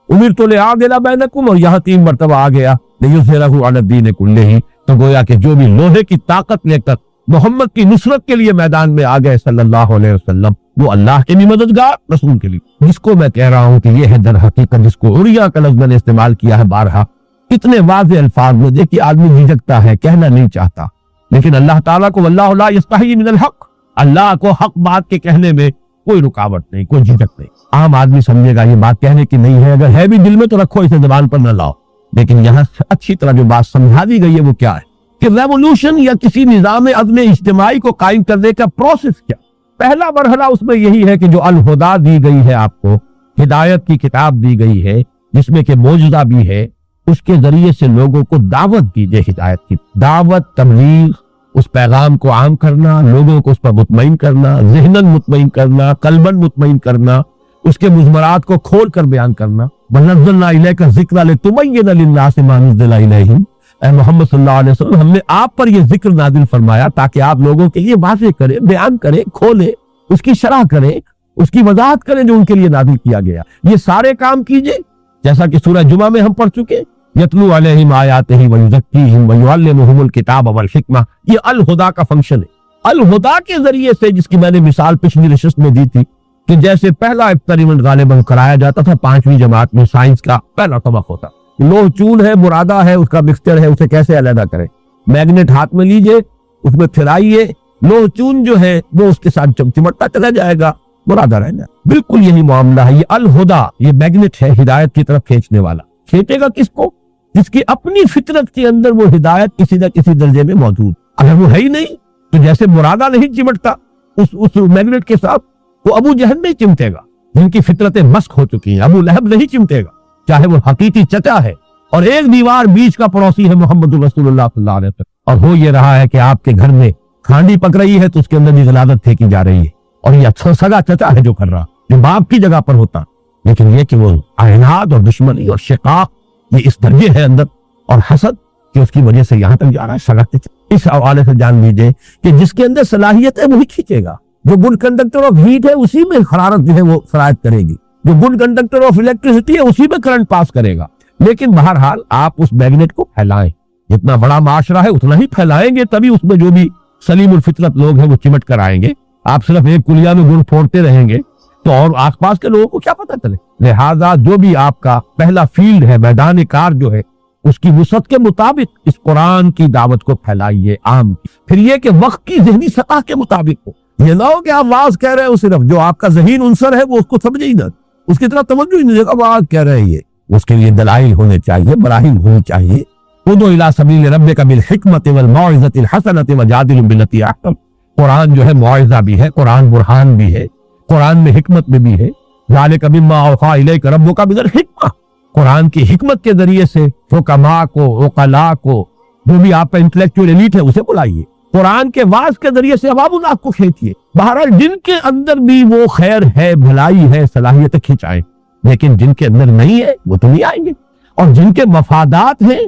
[SPEAKER 1] امرت لأعدل بینکم، اور یہاں 3 مرتبہ آ گیا لیظہرہ علی الدین کلہ، تو گویا کہ جو بھی لوہے کی طاقت لے کر محمد کی نصرت کے لیے میدان میں آ گئے صلی اللہ علیہ وسلم، وہ اللہ کے بھی مددگار، رسول کے لیے۔ جس کو میں کہہ رہا ہوں کہ یہ ہے در حقیقت، جس کو عریا کا لفظ میں نے استعمال کیا ہے بارہا، اتنے واضح الفاظ میں دیکھیے آدمی جھجکتا ہے، کہنا نہیں چاہتا، لیکن اللہ تعالیٰ کو واللہ لا یستحی من الحق، اللہ کو حق بات کے کہنے میں کوئی رکاوٹ نہیں، کوئی جھجک نہیں۔ عام آدمی سمجھے گا یہ بات کہنے کی نہیں ہے، اگر ہے بھی دل میں تو رکھو، اسے زبان پر نہ لاؤ، لیکن یہاں اچھی طرح جو بات سمجھا دی گئی ہے وہ کیا ہے کہ ریولوشن یا کسی نظام عدم اجتماعی کو قائم کرنے کا پروسیس کیا۔ پہلا مرحلہ اس میں یہی ہے کہ جو الہدا دی گئی ہے، آپ کو ہدایت کی کتاب دی گئی ہے جس میں کہ معجزہ بھی ہے، اس کے ذریعے سے لوگوں کو دعوت دیجیے، ہدایت کی دعوت، تبلیغ، اس پیغام کو عام کرنا، لوگوں کو اس پر مطمئن کرنا، ذہناً مطمئن کرنا، قلباً مطمئن کرنا، اس کے مضمرات کو کھول کر بیان کرنا۔ وَنَزَّلْنَا إِلَيْكَ الذِّكْرَ لِتُبَيِّنَ لِلنَّاسِ مَا نُزِّلَ إِلَيْهِمْ۔ اے محمد صلی اللہ علیہ وسلم، ہم نے آپ پر یہ ذکر نازل فرمایا تاکہ آپ لوگوں کے لیے واضح کریں، بیان کریں، کھولیں، اس کی شرح کریں، اس کی وضاحت کریں جو ان کے لیے نازل کیا گیا۔ یہ سارے کام کیجئے جیسا کہ سورہ جمعہ میں ہم پڑھ چکے، یتلو علیہم آیاتہ ویزکیہم ویعلمہم الکتاب والحکمہ۔ یہ الہدا کا فنکشن ہے۔ الہدا کے ذریعے سے، جس کی میں نے مثال پچھلی نشست میں دی تھی کہ جیسے پہلا ایکسپیریمنٹ غالباً کرایا جاتا تھا 5ویں جماعت میں، سائنس کا پہلا سبق ہوتا، لوہ چون ہے، مرادہ ہے، اس کا مکسچر ہے، اسے کیسے علیحدہ کریں۔ میگنیٹ ہاتھ میں لیجئے، اس میں پھرائیے، لوہ چون جو ہے وہ اس کے ساتھ چمٹتا چلا جائے گا، مرادہ رہنا۔ بالکل یہی معاملہ ہے۔ یہ الہدا، یہ میگنیٹ ہے ہدایت کی طرف کھینچنے والا۔ کھینچے گا کس کو؟ جس کی اپنی فطرت کے اندر وہ ہدایت کسی نہ کسی درجے میں موجود۔ اگر وہ ہے ہی نہیں تو جیسے مرادہ نہیں چمٹتا اس میگنیٹ کے ساتھ، وہ ابو جہل نہیں چمٹے گا جن کی فطرتیں مسک ہو چکی ہیں۔ ابو لہب نہیں چمٹے گا چاہے وہ حقیقی چچا ہے اور ایک دیوار بیچ کا پڑوسی ہے محمد رسول اللہ صلی اللہ علیہ وسلم، اور ہو یہ رہا ہے کہ آپ کے گھر میں کھانڈی پک رہی ہے تو اس کے اندر بھی غلاظت پھینکی جا رہی ہے، اور یہ اچھا سگا چچا ہے جو کر رہا، جو باپ کی جگہ پر ہوتا، لیکن یہ کہ وہ اعناد اور دشمنی اور شقاق یہ اس درجے ہے اندر، اور حسد کہ اس کی وجہ سے یہاں تک جا رہا ہے سگا چچا۔ اس حوالے سے جان لیجئے کہ جس کے اندر صلاحیت ہے وہی کھینچے گا۔ جو گڈ کنڈکٹر آف ہیٹ ہے اسی میں حرارت جو ہے وہ سرایت کرے گی، جو گڈ کنڈکٹر آف الیکٹریسٹی ہے اسی میں کرنٹ پاس کرے گا۔ لیکن بہرحال آپ اس میگنیٹ کو پھیلائیں، جتنا بڑا معاشرہ ہے اتنا ہی پھیلائیں گے، تبھی اس میں جو بھی سلیم الفطرت لوگ ہیں وہ چمٹ کر آئیں گے۔ آپ صرف ایک کلیا میں گڑ پھوڑتے رہیں گے تو اور آس پاس کے لوگوں کو کیا پتہ چلے؟ لہذا جو بھی آپ کا پہلا فیلڈ ہے، میدان کار جو ہے، اس کی وسعت کے مطابق اس قرآن کی دعوت کو پھیلائیے عام۔ پھر یہ کہ وقت کی ذہنی سطح کے مطابق ہو، یہ نہ ہو کہ آپ واز کہہ رہے ہو، صرف جو آپ کا ذہین عنصر ہے وہ اس کو سمجھے ہی نہ، اس کی طرف توجہ ہی نہیں دے گا، واز کہہ رہے ہیں، اس کے لیے دلائل ہونے چاہیے، براہین ہونی چاہیے۔ ادعو الی سبیل ربک بالحکمۃ والموعظۃ الحسنۃ وجادلہم باللتی احسن۔ قرآن جو ہے موعظہ بھی ہے، قرآن برہان بھی ہے، قرآن میں حکمت میں بھی ہے۔ ذالک مما اوحی الیک ربک من الحکمہ، قرآن کی حکمت کے ذریعے سے حکماء کو، عقلاء کو، جو بھی آپ کا انٹلیکچوئل ایلیٹ ہے اسے بلائیے، قرآن کے واعظ کے ذریعے سے عوام الناس کو کھینچیے۔ بہرحال جن کے اندر بھی وہ خیر ہے، بھلائی ہے، صلاحیتیں کھینچائیں، لیکن جن کے اندر نہیں ہے وہ تو نہیں آئیں گے، اور جن کے مفادات ہیں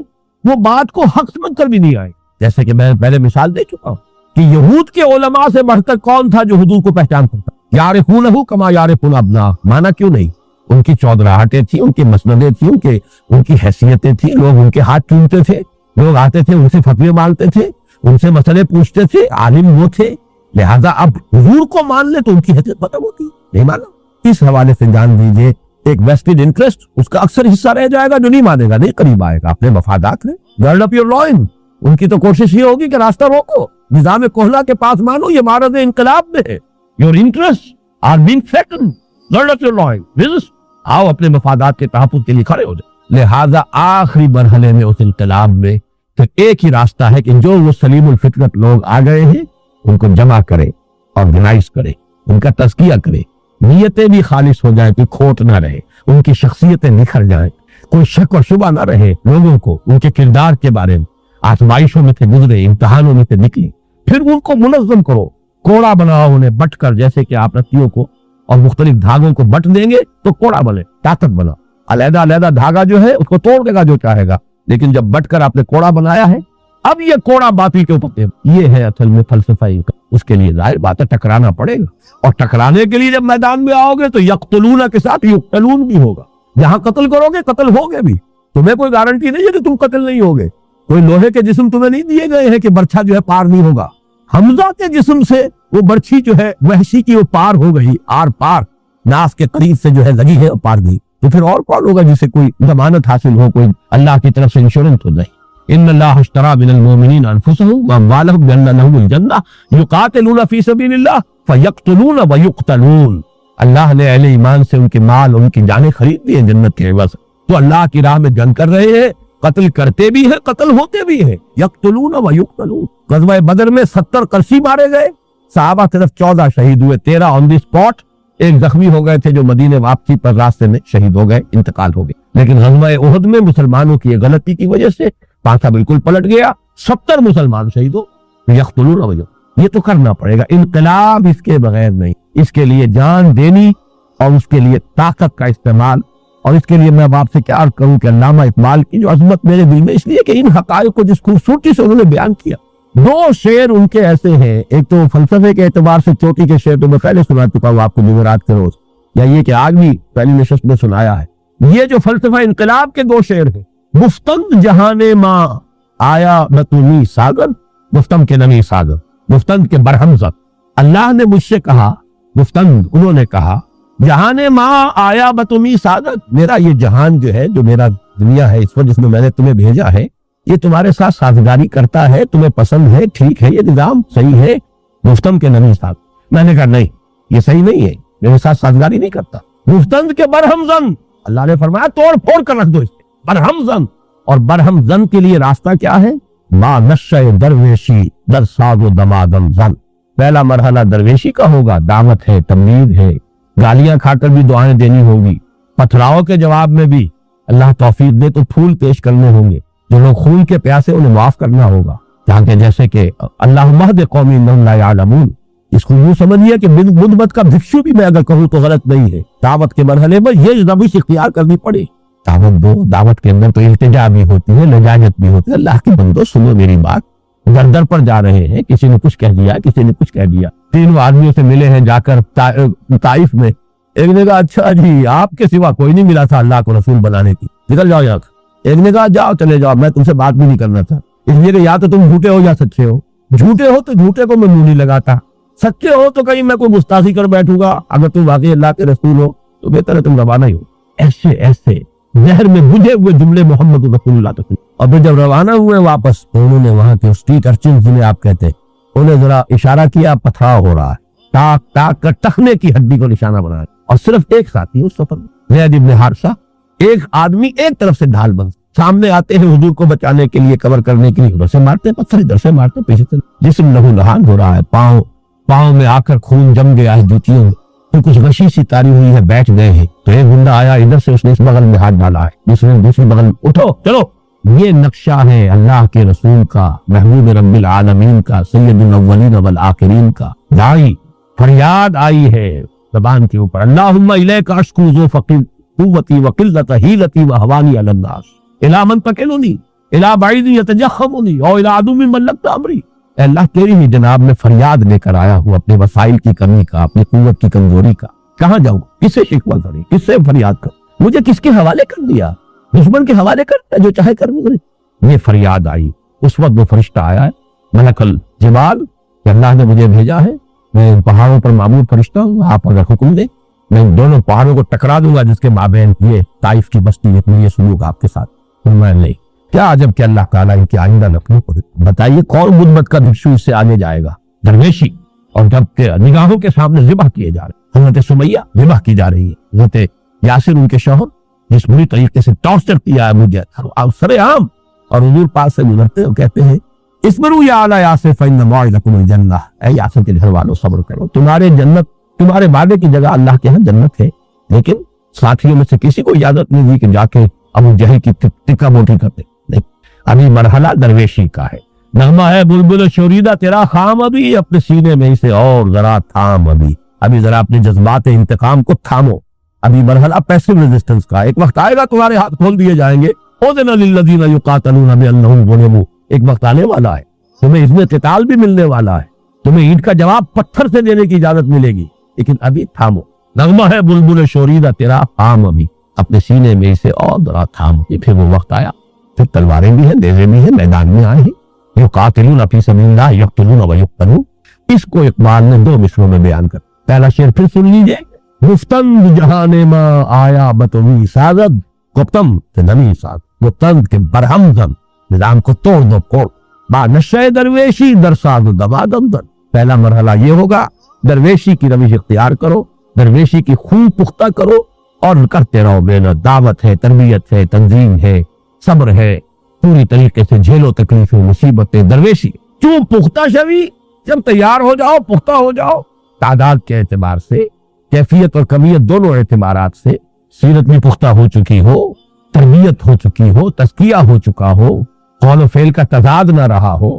[SPEAKER 1] وہ بات کو حق سمجھ کر بھی نہیں آئے۔ جیسے کہ میں پہلے مثال دے چکا ہوں کہ یہود کے علماء سے بڑھ کر کون تھا جو حضور کو پہچان کرتا؟ یعرفونہ کما یعرفون ابناء، مانا کیوں نہیں؟ ان کی چودراہٹیں تھیں، ان کی مسندیں تھیں، ان کی حیثیتیں تھیں، لوگ ان کے ہاتھ چومتے تھے، لوگ آتے تھے ان سے فتوے مانگتے تھے، ان سے مسئلے پوچھتے تھے، عالم وہ تھے۔ لہذا اب حضور کو مان لے تو ان کی حیثیت ختم ہوتی، نہیں مانا۔ اس حوالے سے جان دیجئے ایک ویسٹڈ انٹرسٹ اس کا اکثر حصہ رہ جائے گا، جو نہیں مانے گا نہیں قریب آئے گا، اپنے مفادات ہیں۔ گرڈ اپ یور لوئن، ان کی تو کوشش یہ ہوگی کہ راستہ روکو، نظام کہلا کے پاس مانو، یہ معرض انقلاب میں ہے، your interest are being threatened, gird up your loins, آؤ اپنے مفادات کے تحفظ کے لیے کھڑے ہو جائے۔ لہذا آخری مرحلے میں اس انقلاب میں تو ایک ہی راستہ ہے کہ جو وہ سلیم الفطرت لوگ آ گئے ہیں ان کو جمع کرے، آرگنائز کرے، ان کا تزکیہ کرے، نیتیں بھی خالص ہو جائیں، کوئی کھوٹ نہ رہے، ان کی شخصیتیں نکھر جائیں، کوئی شک و شبہ نہ رہے لوگوں کو ان کے کردار کے بارے میں، آزمائشوں میں سے گزرے، امتحانوں میں سے نکلے، پھر ان کو منظم کرو، کوڑا بناؤ انہیں بٹ کر، جیسے کہ آپ رسیوں کو اور مختلف دھاگوں کو بٹ دیں گے تو کوڑا بنے، طاقت بنا۔ علیحدہ علیحدہ دھاگا جو ہے اس کو توڑ دے گا جو چاہے گا، لیکن جب بٹ کر آپ نے کوڑا بنایا ہے، اب یہ کوڑا باطل کے اوپر، یہ ہے اصل میں فلسفہ کا۔ اس کے لیے ظاہر بات ہے ٹکرانا پڑے گا، اور ٹکرانے کے لیے جب میدان میں آؤ گے تو یقتلون کے ساتھ یقتلون بھی ہوگا، جہاں قتل کرو گے قتل ہوگے بھی، تمہیں کوئی گارنٹی نہیں ہے کہ تم قتل نہیں ہوگے، کوئی لوہے کے جسم تمہیں نہیں دیے گئے ہیں کہ برچھا جو ہے پار نہیں ہوگا۔ حمزہ کے جسم سے وہ برچھی جو ہے وحشی کی وہ پار ہو گئی، آر پار ناس کے قریب سے جو ہے لگی ہے اور پار دی، تو پھر اور کون ہوگا جسے کوئی ضمانت حاصل ہو، کوئی اللہ کی طرف سے انشورنس ہو جائے۔ ان اللہ اشترى من المؤمنین انفسهم واموالهم بان لهم الجنہ یقاتلون فی سبیل اللہ فیقتلون ویقتلون، اللہ نے اہل ایمان سے ان کے مال، ان کی جانیں خرید دی ہیں جنت کے عوض، تو اللہ کی راہ میں جنگ کر رہے ہیں، قتل کرتے بھی ہیں، قتل ہوتے بھی ہیں، یقتلون ویقتلون۔ غزوہ بدر میں 70 قرشی مارے گئے، صحابہ صرف 14 شہید ہوئے، 13 آن دی اسپاٹ، ایک زخمی ہو گئے تھے جو مدینے واپسی پر راستے میں شہید ہو گئے، انتقال ہو گئے۔ لیکن غزوہ احد میں مسلمانوں کی غلطی کی وجہ سے پانسا بالکل پلٹ گیا، 70 مسلمان شہید ہو۔ یقتلون ویقتلون، یہ تو کرنا پڑے گا، انقلاب اس کے بغیر نہیں، اس کے لیے جان دینی اور اس کے لیے طاقت کا استعمال۔ اور اس کے لیے میں اب آپ سے کیا عرض کروں کہ علامہ اقبال کی جو عظمت میرے دل میں اس لیے کہ ان حقائق کو جس خوبصورتی سے انہوں نے بیان کیا، دو شعر ان کے ایسے ہیں، ایک تو فلسفے کے اعتبار سے چوٹی کے شعر تو میں پہلے سنا چکا ہوں آپ کو جمعرات کے روز، یا یہ کہ آج بھی پہلی نشست میں سنایا ہے، یہ جو فلسفہ انقلاب کے دو شعر ہیں، گفتند جہان ماں آیا بتونی ساگر، گفتم کے نمی ساگر، گفتند کے برہم زد، اللہ نے مجھ سے کہا، گفتند انہوں نے کہا، جہان ماں آیا بتمی سعادت، میرا یہ جہان جو ہے، جو میرا دنیا ہے اس وقت جس میں میں نے تمہیں بھیجا ہے، یہ تمہارے ساتھ سازگاری کرتا ہے، تمہیں پسند ہے، ٹھیک ہے، یہ نظام صحیح ہے، گفتم کے نمی سعادت۔ میں نے کہا نہیں، یہ صحیح نہیں ہے، میرے ساتھ سازگاری نہیں کرتا۔ گفتند کے برہم زن، اللہ نے فرمایا توڑ پھوڑ کر رکھ دو اس کے، برہم زن، اور برہم زن کے لیے راستہ کیا ہے؟ ما نشہ درویشی در ساز و دمادم زن، پہلا مرحلہ درویشی کا ہوگا، دعوت ہے، تبلیغ ہے، گالیاں کھا کر بھی دعائیں دینی ہوگی، پتھراؤ کے جواب میں بھی اللہ توفیق دے تو پھول پیش کرنے ہوں گے، جو لوگ خون کے پیاسے انہیں معاف کرنا ہوگا، جہاں کہ جیسے کہ اللہم اہد قومی انہم لا یعلمون، اس کو یوں سمجھیے کہ بدھ مت کا بھکشو بھی میں اگر کہوں تو غلط نہیں ہے، دعوت کے مرحلے میں یہ روش اختیار کرنی پڑے، دعوت دو، دعوت کے اندر تو التجا بھی ہوتی ہے، لجاجت بھی ہوتی ہے، اللہ کی بندو سنو میری بات، در در پر جا رہے ہیں، کسی نے کچھ کہہ دیا، کسی نے کچھ کہہ دیا، تینوں آدمیوں سے ملے ہیں جا کر طائف میں، ایک نے کہا اچھا جی آپ کے سوا کوئی نہیں ملا تھا اللہ کو رسول بنانے کی، نکل جاؤ یہاں، ایک نے کہا جاؤ چلے جاؤ، میں تم سے بات بھی نہیں کرنا تھا، اس لیے کہ یا تو تم جھوٹے ہو یا سچے ہو، جھوٹے ہو تو جھوٹے کو میں منہ نہیں لگاتا، سچے ہو تو کہیں میں کوئی گستاخی کر بیٹھوں گا، اگر تم واقعی اللہ کے رسول ہو تو بہتر ہے تم روانہ ہی ہو۔ ایسے ایسے ذہن میں بجھے ہوئے جملے محمد رسول اللہ تک، اور پھر جب روانہ ہوئے واپس تو انہوں نے وہاں کے اسٹریٹ ارچن جنہیں آپ کہتے ہیں، انہیں ذرا اشارہ کیا، پتھراؤ ہو رہا ہے، ٹاک ٹاک کر ٹخنے کی ہڈی کو نشانہ بنایا، اور صرف ایک ساتھی اس سفر میں زید ابن حارثہ، ایک آدمی ایک طرف سے ڈھال بند، سامنے آتے ہیں حضور کو بچانے کے لیے، کور کرنے کے لیے، ادھر سے مارتے ہیں پتھر، ادھر سے مارتے ہیں، پیچھے سے جسم لہو لہان ہو رہا ہے، پاؤں میں آ کر خون جم گیا ہے جوتیوں میں، تو کچھ غشی سی تاری ہوئی ہے، بیٹھ گئے ہیں، تو ایک بندہ آیا ادھر سے، اس نے اس بغل میں ہاتھ ڈالا ہے، دوسری بغل میں، اٹھو چلو، یہ نقشہ ہے اللہ کے رسول کا، محبوب رب العالمین کا، سید الاولین والآخرین کا، دائی فریاد آئی ہے زبان کے اوپر، اللہم الیک اشکو ذوف قوتی وقلت حیلتی وحوانی علی الناس الی من تکلنی الی بعید یتجخمنی او الی عدو من ملکت امری، اے اللہ تیری ہی جناب میں فریاد لے کر آیا ہوں اپنے وسائل کی کمی کا، اپنی قوت کی کمزوری کا، کہاں جاؤں، کس سے شکوہ کریں، کس سے فریاد کروں، مجھے کس کے حوالے کر دیا، دشمن کے حوالے کر، جو چاہے کر گزرے۔ یہ فریاد آئی، اس وقت وہ فرشتہ آیا ہے ملک الجبال کہ اللہ نے مجھے بھیجا ہے، میں ان پہاڑوں پر معمور فرشتہ ہوں، آپ اگر حکم دیں میں ان دونوں پہاڑوں کو ٹکرا دوں گا جس کے مابین یہ طائف کی بستی ہے، میں یہ سلوک آپ کے ساتھ، میں نہیں، کیا عجب کہ اللہ تعالیٰ ان کی آئندہ نقلوں کو بتائیے کون بدھ مت کا بھکشو اس سے آگے جائے گا، درویشی، اور جب کہ نگاہوں کے سامنے ذبح کیے جا رہے، حضرت سمیہ ذبح کی جا رہی ہے، حضرت یاسر ان کے شوہر جس بری طریقے سے ٹارچر کیا ہے مجھے سر عام، اور حضور پاس سے گزرتے اور کہتے ہیں اسبروا یا آل یاسر فإن موعدکم الجنہ، اے یاسر کے گھر والوں صبر کرو، تمہارے تمہارے وعدے کی جگہ اللہ کے ہاں جنت ہے، لیکن ساتھیوں میں سے کسی کو اجازت نہیں دی کہ جا کے ابو جہل کی ٹکا موٹی کرتے، نہیں، ابھی مرحلہ درویشی کا ہے، نغمہ ہے بلبل شوریدہ تیرا خام، ابھی اپنے سینے میں اسے اور ذرا تھام، ابھی ذرا اپنے جذبات انتقام کو تھامو، ابھی مرحلہ پیسو ریزسٹنس کا، ایک وقت آئے گا تمہارے ہاتھ کھول دیے جائیں گے، اذن للذین یقاتلون بانہم ظلموا، ایک وقت آنے والا ہے، تمہیں اس میں قتال بھی ملنے والا ہے، تمہیں اینٹ کا جواب پتھر سے دینے کی اجازت ملے گی، لیکن ابھی تھامو، نغمہ ہے بلبل شوریدہ تیرا خام، ابھی اپنے سینے میں اسے اور ذرا تھامو، یہ پھر وہ وقت آیا، پھر تلواریں بھی ہیں، نیزے بھی ہیں، میدان میں آئے ہیں، یقاتلون فی سبیل اللہ یقتلون ویقتلون، اس کو اقبال نے دو مصروں میں بیان کر، پہلا شعر پھر سن لیجئے، گفتند جہان ماں آیا بتوی سازد، گفتم سے نمی ساز، گفتند کے برہم زن، نظام کو توڑ دو پھوڑ، با نشہ درویشی در ساز و دمادم در، پہلا مرحلہ یہ ہوگا، درویشی کی روش اختیار کرو، درویشی کی خون پختہ کرو، اور کرتے رہو محنت، دعوت ہے، تربیت ہے، تنظیم ہے، صبر ہے، پوری طریقے سے جھیلو تکلیفیں، مصیبتیں، درویشی چون پختہ شوی، جب تیار ہو جاؤ، پختہ ہو جاؤ، تعداد کے اعتبار سے، کیفیت اور کمیت دونوں اعتبارات سے، سیرت میں پختہ ہو چکی ہو، تربیت ہو چکی ہو، تزکیہ ہو چکا ہو، قول و فعل کا تضاد نہ رہا ہو،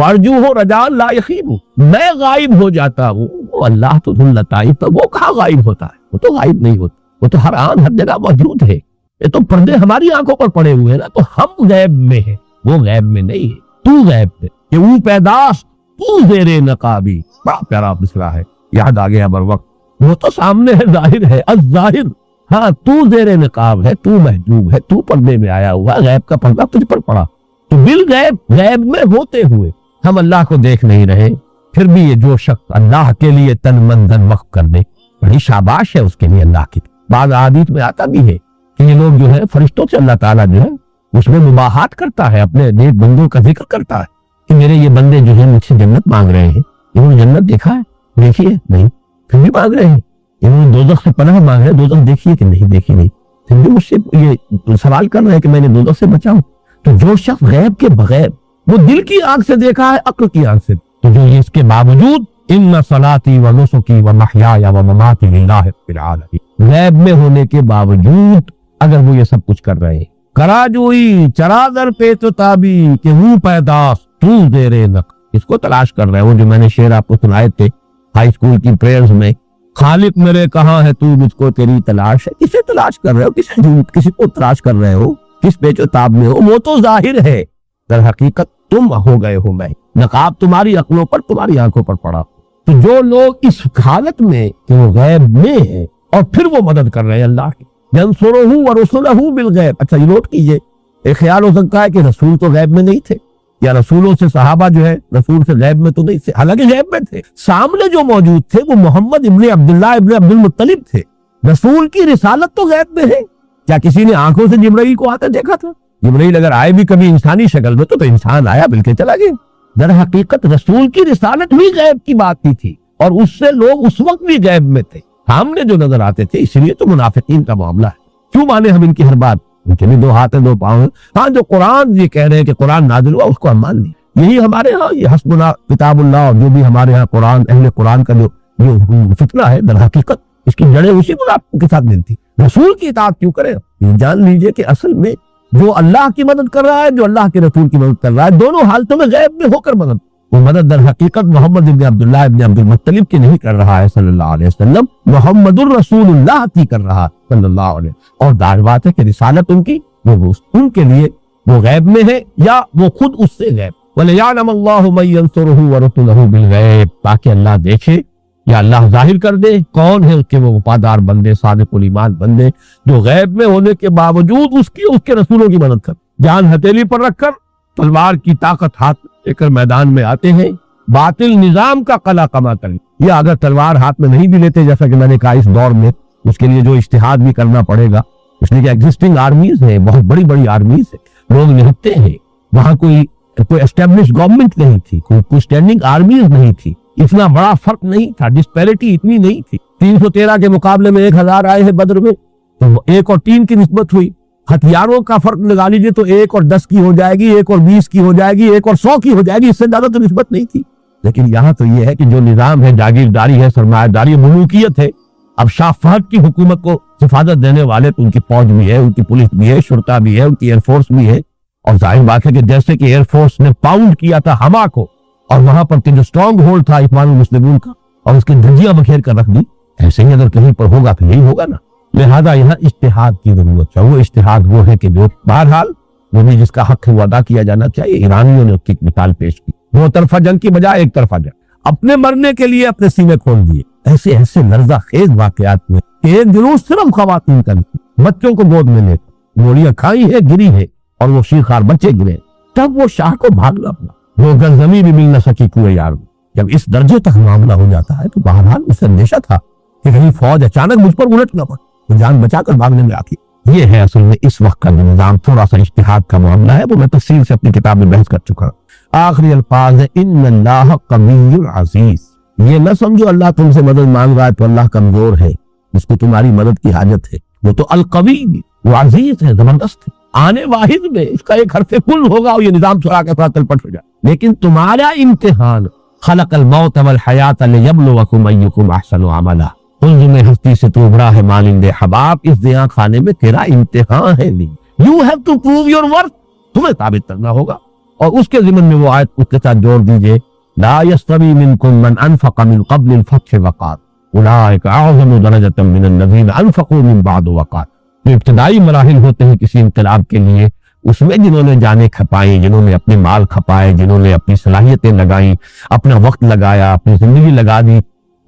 [SPEAKER 2] وارجوہ رجاء لا یخیب، میں غائب ہو جاتا ہوں، وہ اللہ تو ذو اللطائف، تو وہ کہاں غائب ہوتا ہے؟ وہ تو غائب نہیں ہوتا، وہ تو ہر آن ہر جگہ موجود ہے۔ یہ تو پردے ہماری آنکھوں پر پڑے ہوئے ہیں نا، تو ہم غیب میں ہیں، وہ غیب میں نہیں ہے۔ تو غیب میں کہ وہ پیداش تو زیر نقابی، بڑا پیارا مصرع ہے، یاد آ گیا بر وقت۔ وہ تو سامنے ہے، ظاہر ہے، الظاہر، ہاں تو زیر نقاب ہے، تو محجوب ہے، تو پردے میں آیا ہوا، غیب کا پردہ تجھ پر پڑا۔ تو بالغیب، غیب میں ہوتے ہوئے ہم اللہ کو دیکھ نہیں رہے، پھر بھی یہ جو شخص اللہ کے لیے تن من دھن وقف کر دے، بڑی شاباش ہے اس کے لیے اللہ کی۔ بعض احادیث میں آتا بھی ہے کہ یہ لوگ جو ہے فرشتوں سے اللہ تعالیٰ جو ہے اس میں مباحات کرتا ہے، اپنے نیک بندوں کا ذکر کرتا ہے کہ میرے یہ بندے جو ہیں مجھ سے جنت مانگ رہے ہیں، انہوں نے جنت دیکھا ہے؟ دیکھی ہے؟ نہیں، پھر بھی مانگ رہے ہیں۔ انہوں نے دوزخ سے پناہ مانگ رہے ہیں، دوزخ دیکھی ہے کہ نہیں دیکھی؟ نہیں، پھر بھی مجھ سے یہ سوال کر رہے ہیں کہ میں نے دوزخ سے بچاؤں۔ تو جو شخص غیب کے بغیر، وہ دل کی آنکھ سے دیکھا ہے، عقل کی آنکھ سے، تو جو یہ اس کے باوجود ان صلاتی و نسکی و محیای و مماتی للہ رب العالمین، غیب میں ہونے کے باوجود اگر وہ یہ سب کچھ کر رہے ہیں، کرا جوئی چرادر پہ تو تابی کہ وہ پیداس تو زیر نق، اس کو تلاش کر رہے ہیں۔ وہ جو میں نے شعر آپ کو سنائے تھے ہائی اسکول کی پریئرز میں، خالق میرے کہاں ہے تو مجھ کو تیری تلاش ہے، کسے تلاش کر رہے ہو؟ کسی کو تلاش کر رہے ہو؟ کس پیچ و تاب میں ہو؟ وہ تو ظاہر ہے، در حقیقت تم ہو گئے ہو میں، نقاب تمہاری عقلوں پر، تمہاری آنکھوں پر پڑا۔ تو جو لوگ اس حالت میں کہ وہ غیب میں ہیں اور پھر وہ مدد کر رہے ہیں اللہ کی، ینصرہ ورسلہ بالغیب۔ اچھا یہ نوٹ کیجئے، ایک خیال ہو سکتا ہے کہ رسول تو غیب میں نہیں تھے، یا رسولوں سے صحابہ جو ہے رسول سے غیب میں تو نہیں تھے، حالانکہ غیب میں تھے۔ سامنے جو موجود تھے وہ محمد ابن عبداللہ ابن عبد المطلب تھے، رسول کی رسالت تو غیب میں ہے۔ کیا کسی نے آنکھوں سے جبرائیل کو آتے دیکھا تھا؟ جبرائیل اگر آئے بھی کبھی انسانی شکل میں تو انسان آیا مل کے چلا گیا۔ در حقیقت رسول کی رسالت بھی غیب کی بات ہی تھی، اور اس سے لوگ اس وقت بھی غیب میں تھے، سامنے جو نظر آتے تھے۔ اس لیے تو منافقین کا معاملہ ہے، کیوں مانے ہم ان کی ہر بات؟ ان کے بھی دو ہاتھ ہیں، دو پاؤں ہیں۔ ہاں جو قرآن یہ کہہ رہے ہیں کہ قرآن نازل ہوا، اس کو ہم مان لیں۔ یہی ہمارے ہاں یہ حسبنا کتاب اللہ، اور جو بھی ہمارے ہاں قرآن، اہل قرآن کا جو فتنہ ہے، در حقیقت اس کی جڑیں اسی منافقوں کے ساتھ ملتی۔ رسول کی اطاعت کیوں کرے؟ یہ جان لیجئے کہ اصل میں جو اللہ کی مدد کر رہا ہے، جو اللہ کے رسول کی مدد کر رہا ہے، دونوں حالتوں میں غیب میں ہو کر مدد، وہ مدد در حقیقت محمد ابن عبداللہ ابن عبد المطلب کی نہیں کر رہا ہے صلی اللہ علیہ وسلم، محمد الرسول اللہ کی کر رہا صلی اللہ علیہ وسلم۔ اور ظاہر بات ہے کہ رسالت ان کی، وہ ان کے لیے وہ غیب میں ہے، یا وہ خود اس سے غیب۔ وَلِيَعْلَمَ اللَّهُ مَن يَنصُرُهُ وَرُسُلَهُ بِالْغَيْبِ، تاکہ اللہ دیکھے یا اللہ ظاہر کر دے کون ہے اس کے وہ وفادار بندے، صادق الایمان بندے، جو غیب میں ہونے کے باوجود اس کے رسولوں کی مدد کر، جان ہتھیلی پر رکھ کر، تلوار کی طاقت ہاتھ لے کر میدان میں آتے ہیں، باطل نظام کا قلع کما کر۔ یا اگر تلوار ہاتھ میں نہیں بھی لیتے، جیسا کہ میں نے کہا اس دور میں اس کے لیے جو اجتہاد بھی کرنا پڑے گا، اس لیے کہ ایگزسٹنگ آرمیز ہیں، بہت بڑی بڑی آرمیز ہیں، لوگ نہتے ہیں، وہاں کوئی اسٹیبلش گورنمنٹ نہیں تھی، کوئی اسٹینڈنگ آرمیز نہیں تھی، اتنا بڑا فرق نہیں تھا، ڈسپیرٹی اتنی نہیں تھی۔ 313 کے مقابلے میں 1000 آئے ہیں بدر میں، تو 1 اور 3 کی نسبت ہوئی۔ ہتھیاروں کا فرق لگا لیجیے تو 1 اور 10 کی ہو جائے گی، 1 اور 20 کی ہو جائے گی، 1 اور 100 کی ہو جائے گی، اس سے زیادہ تو نسبت نہیں تھی۔ لیکن یہاں تو یہ ہے کہ جو نظام ہے، جاگیرداری ہے، سرمایہ داری، ملوکیت ہے۔ اب شاہ فہد کی حکومت کو حفاظت دینے والے تو ان کی فوج بھی ہے، ان کی پولیس بھی ہے، شرطہ بھی ہے، ان کی ایئر فورس بھی ہے۔ اور ظاہر بات ہے کہ جیسے کہ ایئر فورس نے پاؤنڈ کیا تھا حما کو، اور وہاں پر جو اسٹرانگ ہولڈ تھا اخوان المسلمین کا، اور اس کی دھجیاں بکھیر کر رکھ دی، ایسے ہی اگر کہیں پر ہوگا تو یہی ہوگا نا۔ لہذا یہاں اجتہاد کی ضرورت ہے، وہ اجتہاد وہ ہے کہ جو بہرحال وہ بھی جس کا حق ہے وہ ادا کیا جانا چاہیے۔ ایرانیوں نے اس کی مثال پیش کی، 2 طرفہ جنگ کی بجائے 1 طرفہ جنگ، اپنے مرنے کے لیے اپنے سینے کھول دیے۔ ایسے ایسے لرزہ خیز واقعات میں کہ ایک جلوس صرف خواتین کا نہیں، بچوں کو گود میں لے گولیاں کھائی ہے، گری ہے، اور وہ شیخار بچے گرے، تب وہ شاہ کو بھاگنا پڑا، وہ گز زمین بھی مل نہ سکی کوئی یار۔ جب اس درجے تک معاملہ ہو جاتا ہے تو بہرحال اسے اندیشہ تھا کہ کہیں فوج اچانک مجھ پر الٹ نہ پڑے، تو جان بچا کر بھاگنے میں آتی۔ یہ ہے اصل میں اس وقت کا نظام، تھوڑا سا اجتہاد کا معاملہ ہے، وہ میں تفصیل سے اپنی کتاب میں بحث کر چکا ہوں۔ آخری الفاظ ہے ان اللہ قوی عزیز، یہ نہ سمجھو اللہ تم سے مدد مانگ رہا ہے تو اللہ کمزور ہے جس کو تمہاری مدد کی حاجت ہے، وہ تو القوی، وہ عزیز ہے، زبردست ہے۔ آنے واحد میں اس کا ایک حرف کل ہوگا اور یہ نظام تھوڑا کے تھوڑا تلپٹ ہو جائے، لیکن تمہارا امتحان، خلق الموت والحیات لیبلوکم ایکم احسن عملا، حلم ہستی سے تو ابھرا ہے مانند حباب، اس دیاں خانے میں تیرا امتحان ہے۔ نہیں، you have to prove your worth, تمہیں ثابت کرنا ہوگا، اور اس کے ضمن میں وہ آیت اس کے ساتھ جوڑ دیجئے لا یستوی منکم من انفق من قبل الفتح وقاتل اولئک اعظم درجۃ من الذین انفقوا من بعد وقاتل۔ جو ابتدائی مراحل ہوتے ہیں کسی انقلاب کے لیے، اس میں جنہوں نے جانیں کھپائیں، جنہوں نے اپنے مال کھپائے، جنہوں نے اپنی صلاحیتیں لگائیں، اپنا وقت لگایا، اپنی زندگی لگا دی،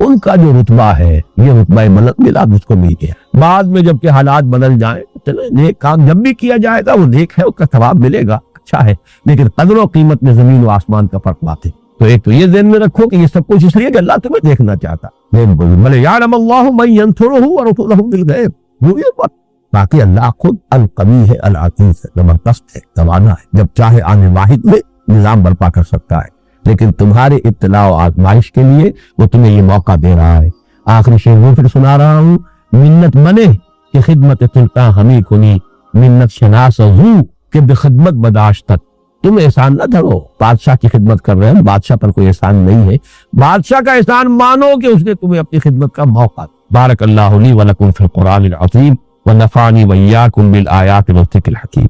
[SPEAKER 2] ان کا جو رتبہ ہے یہ رتبہ بلند ملا اس کو مل گیا۔ بعد میں جب کہ حالات بدل جائیں، چلو نیک کام جب بھی کیا جائے گا وہ نیک ہے، اس کا ثواب ملے گا، اچھا ہے، لیکن قدر و قیمت میں زمین و آسمان کا فرق بات ہے۔ تو ایک تو یہ ذہن میں رکھو کہ یہ سب کچھ اس لیے کہ اللہ تمہیں دیکھنا چاہتا، بھلے یعلم اللہ من ینصرہ ورسولہ بالغیب، وہ یہ بات۔ باقی اللہ خود القوی ہے، العزیز ہے، زبردست ہے، توانا ہے، جب چاہے آنے واحد میں نظام برپا کر سکتا ہے، لیکن تمہارے ابتلاء و آزمائش کے لیے وہ تمہیں یہ موقع دے رہا ہے۔ آخری شعر وہ پھر سنا رہا ہوں، منت منے کہ خدمت سلطان ہمیں کنی، منت شناس زو کہ بخدمت بداشتت۔ تم احسان نہ دھرو، بادشاہ کی خدمت کر رہے ہیں، بادشاہ پر کوئی احسان نہیں ہے، بادشاہ کا احسان مانو کہ اس نے تمہیں اپنی خدمت کا موقع دیا۔ بارک اللہ لی ولکم فی القرآن العظیم ونفعنی وإیاکم بالآیات والذکر الحکیم۔